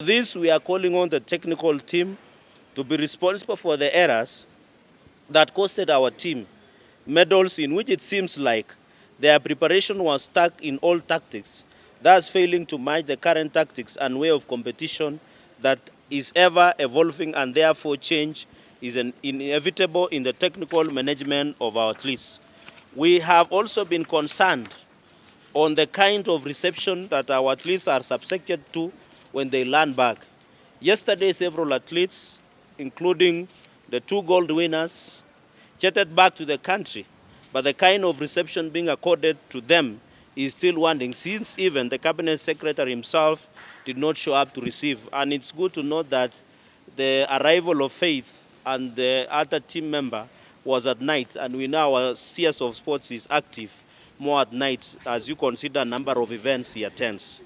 This, we are calling on the technical team to be responsible for the errors that costed our team medals, in which it seems like their preparation was stuck in old tactics, thus failing to match the current tactics and way of competition that is ever evolving, and therefore change is inevitable in the technical management of our athletes. We have also been concerned on the kind of reception that our athletes are subjected to when they land back. Yesterday, several athletes, including the 2 gold winners, jetted back to the country, but the kind of reception being accorded to them is still wanting, since even the cabinet secretary himself did not show up to receive. And it's good to note that the arrival of Faith and the other team member was at night, and we know our CS of Sports is active more at night, as you consider a number of events he attends.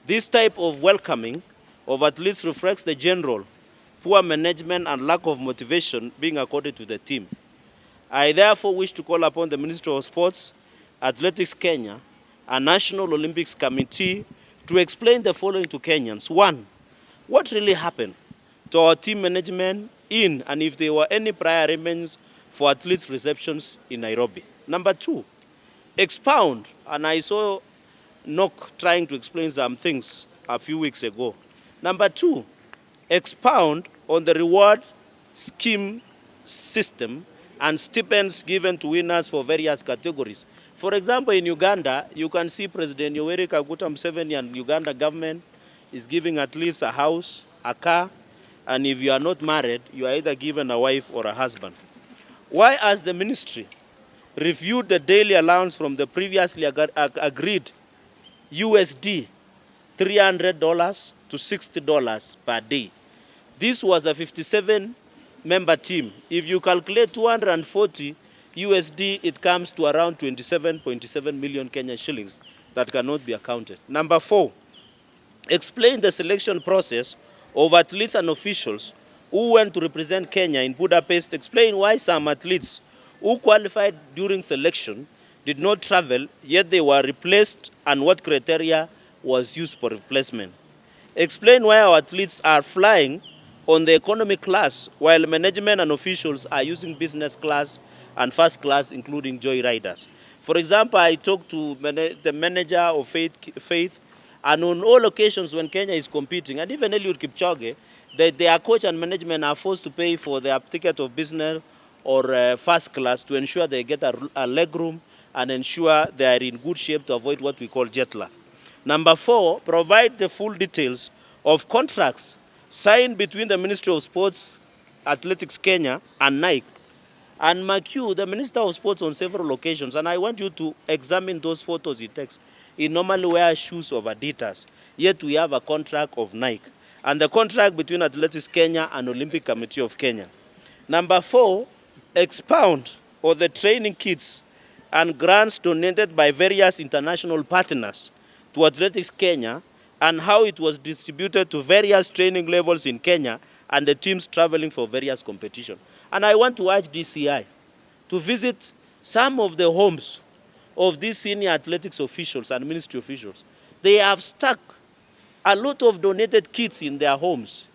This type of welcoming of athletes reflects the general poor management and lack of motivation being accorded to the team. I therefore wish to call upon the Ministry of Sports, Athletics Kenya, and National Olympics Committee to explain the following to Kenyans. 1, what really happened to our team management and if there were any prior arrangements for athletes' receptions in Nairobi. Number 2, expound, and I saw Nok trying to explain some things a few weeks ago. Number 2, expound on the reward scheme system and stipends given to winners for various categories. For example, in Uganda, you can see President Yoweri Kaguta Museveni and Uganda government is giving at least a house, a car, and if you are not married, you are either given a wife or a husband. Why has the ministry reviewed the daily allowance from the previously agreed USD $300 to $60 per day? This was a 57-member team. If you calculate 240 USD, it comes to around 27.7 million Kenyan shillings that cannot be accounted. Number 4, explain the selection process of athletes and officials who went to represent Kenya in Budapest. Explain why some athletes who qualified during selection did not travel, yet they were replaced, and what criteria was used for replacement. Explain why our athletes are flying on the economy class while management and officials are using business class and first class, including joy riders. For example, I talked to the manager of Faith, and on all occasions when Kenya is competing, and even Eliud Kipchoge, their coach and management are forced to pay for their ticket of business or first class to ensure they get a leg room and ensure they are in good shape to avoid what we call jet lag. Number 4, provide the full details of contracts signed between the Ministry of Sports, Athletics Kenya, and Nike. And McHugh, the Minister of Sports, on several occasions, and I want you to examine those photos he takes. He normally wears shoes of Adidas, yet we have a contract of Nike, and the contract between Athletics Kenya and Olympic Committee of Kenya. Number 4, expound on the training kits and grants donated by various international partners to Athletics Kenya and how it was distributed to various training levels in Kenya and the teams traveling for various competitions. And I want to urge DCI to visit some of the homes of these senior athletics officials and ministry officials. They have stuck a lot of donated kits in their homes.